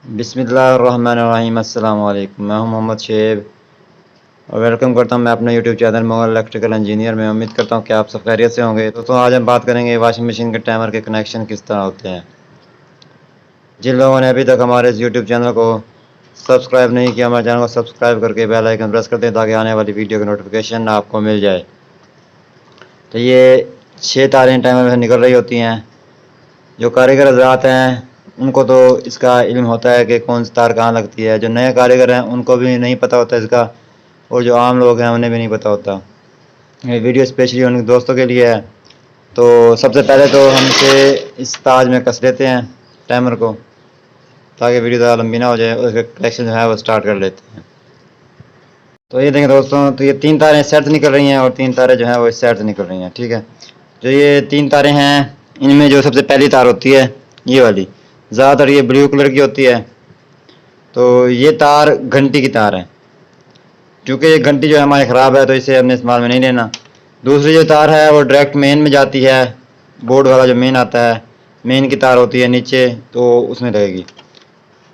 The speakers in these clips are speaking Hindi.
बिस्मिल्लाहिर्रहमानिर्रहीम। अस्सलाम वालेकुम। मैं हूं मोहम्मद शेब और वेलकम करता हूं मैं अपने YouTube channel mobile electrical engineer में। उम्मीद करता हूं कि आप सब खैरियत से होंगे। दोस्तों आज हम बात करेंगे वॉशिंग मशीन के टाइमर के कनेक्शन किस तरह होते हैं। जिन लोगों ने अभी तक हमारे इस यूट्यूब चैनल को सब्सक्राइब नहीं किया, हमारे चैनल को सब्सक्राइब करके बेल आइकन प्रेस कर दें ताकि आने वाली वीडियो की नोटिफिकेशन आपको मिल जाए। तो ये 6 तारें टाइमर में निकल रही होती हैं। जो कारीगर हज़रात हैं उनको तो इसका इल्म होता है कि कौन सी तार कहाँ लगती है। जो नए कारीगर हैं उनको भी नहीं पता होता इसका, और जो आम लोग हैं उन्हें भी नहीं पता होता। ये वीडियो स्पेशली उन दोस्तों के लिए है। तो सबसे पहले तो हम इसे इस ताज में कस लेते हैं टाइमर को, ताकि वीडियो ज़्यादा लंबी ना हो जाए। उसका कनेक्शन जो है वो स्टार्ट कर लेते हैं। तो ये देखें दोस्तों, तो ये 3 तारें इस साइड से निकल रही हैं और 3 तारें जो हैं वो इस साइड से निकल रही हैं। ठीक है, जो ये 3 तारें हैं इनमें जो सबसे पहली तार होती है ये वाली, ज़्यादातर ये ब्लू कलर की होती है। तो ये तार घंटी की तार है। क्योंकि ये घंटी जो है हमारी ख़राब है तो इसे हमने इस्तेमाल में नहीं लेना। दूसरी जो तार है वो डायरेक्ट मेन में जाती है। बोर्ड वाला जो मेन आता है, मेन की तार होती है नीचे, तो उसमें लगेगी।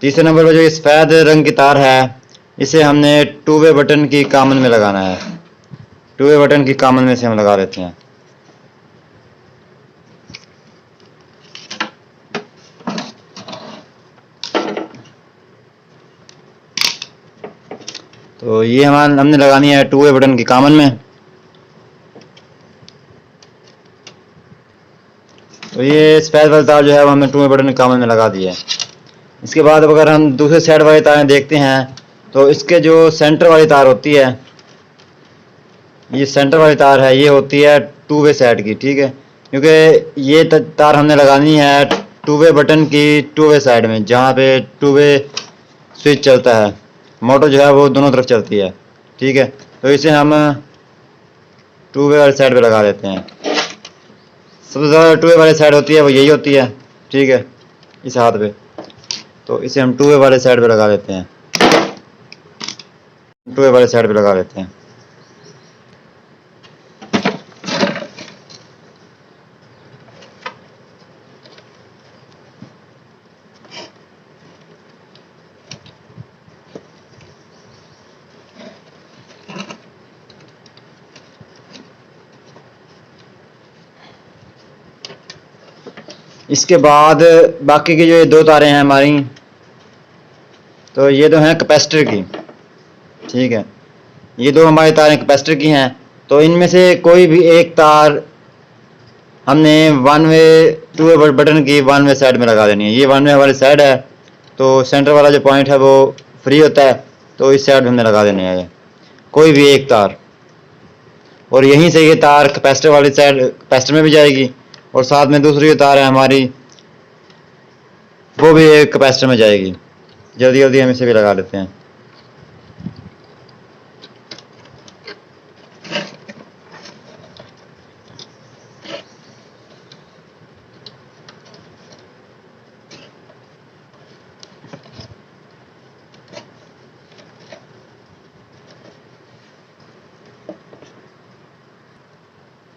तीसरे नंबर पर जो ये सफ़ेद रंग की तार है इसे हमने 2 वे बटन की कॉमन में लगाना है। 2 वे बटन की कॉमन में से हम लगा देते हैं। तो ये हमने लगानी है 2 वे बटन की कॉमन में। तो ये सफ़ेद वाली तार जो है वो हमने 2 वे बटन की कॉमन में लगा दी है। इसके बाद अब अगर हम दूसरे साइड वाली तारें देखते हैं तो इसके जो सेंटर वाली तार होती है, ये सेंटर वाली तार है, ये होती है 2 वे साइड की। ठीक है, क्योंकि ये तार हमने लगानी है 2 वे बटन की 2 वे साइड में, जहाँ पे 2 वे स्विच चलता है। मोटर जो है वो दोनों तरफ चलती है। ठीक है, तो इसे हम 2 वे वाली साइड पे लगा देते हैं। सबसे ज़्यादा 2 वे वाली साइड होती है वो यही होती है। ठीक है, इस हाथ पे, तो इसे हम 2 वे वाले साइड पे लगा देते हैं। 2 वे वाले साइड पे लगा देते हैं। इसके बाद बाकी की जो ये 2 तारें हैं हमारी, तो ये तो हैं कैपेसिटर की। ठीक है, ये 2 हमारी तारें कैपेसिटर की हैं। तो इनमें से कोई भी एक तार हमने 1 वे 2 वे बटन की 1 वे साइड में लगा देनी है। ये 1 वे वाली साइड है, तो सेंटर वाला जो पॉइंट है वो फ्री होता है, तो इस साइड में हमने लगा देनी है कोई भी एक तार। और यहीं से ये तार कैपेसिटर वाली साइड कैपेसिटर में भी जाएगी, और साथ में दूसरी जो तार है हमारी वो भी एक कैपेसिटर में जाएगी। जल्दी जल्दी हम इसे भी लगा लेते हैं।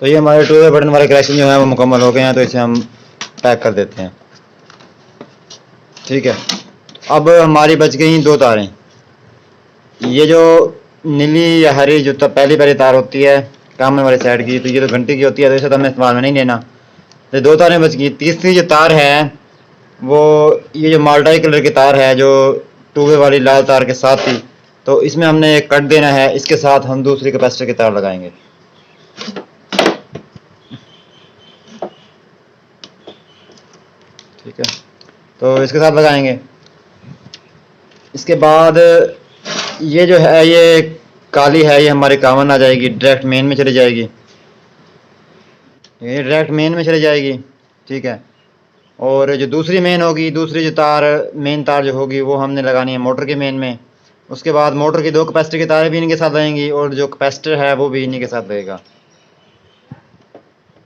तो ये हमारे 2 वे बटन वाले कनेक्शन जो है वो मुकम्मल हो गए हैं, तो इसे हम पैक कर देते हैं। ठीक है, अब हमारी बच गई 2 तारें। ये जो नीली या हरी जो पहली पहली तार होती है कामन वाली साइड की, तो ये तो घंटे की होती है, तो इसे तो हमें इस्तेमाल में नहीं लेना। तो 2 तारें बच गई। तीसरी जो तार है वो ये जो माल्टाई कलर की तार है जो 2 वे वाली लाल तार के साथ थी, तो इसमें हमने एक कट देना है। इसके साथ हम दूसरी कैपेसिटर की तार लगाएंगे। ठीक है, तो इसके साथ लगाएंगे। इसके बाद ये जो है ये काली है, ये हमारी कॉमन आ जाएगी, डायरेक्ट मेन में चली जाएगी। ये डायरेक्ट मेन में चली जाएगी। ठीक है, और जो दूसरी मेन होगी, दूसरी जो तार मेन तार जो होगी वो हमने लगानी है मोटर के मेन में। उसके बाद मोटर की 2 कैपेसिटर की तारें भी इनके साथ लगेंगी, और जो कैपेसिटर है वो भी इन्हीं के साथ लगेगा।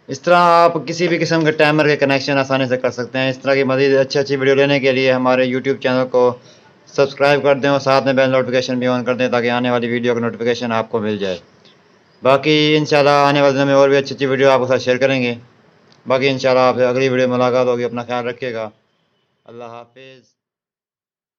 इस तरह आप किसी भी किस्म के टाइमर के कनेक्शन आसानी से कर सकते हैं। इस तरह की मज़ीद अच्छी अच्छी वीडियो लेने के लिए हमारे यूट्यूब चैनल को सब्सक्राइब कर दें और साथ में बेल नोटिफिकेशन भी ऑन कर दें ताकि आने वाली वीडियो की नोटिफिकेशन आपको मिल जाए। बाकी इंशाल्लाह आने वाले दिन में और भी अच्छी अच्छी वीडियो आपके साथ शेयर करेंगे। बाकी इंशाल्लाह आपसे अगली वीडियो में मुलाकात होगी। अपना ख्याल रखिएगा। अल्लाह हाफिज़।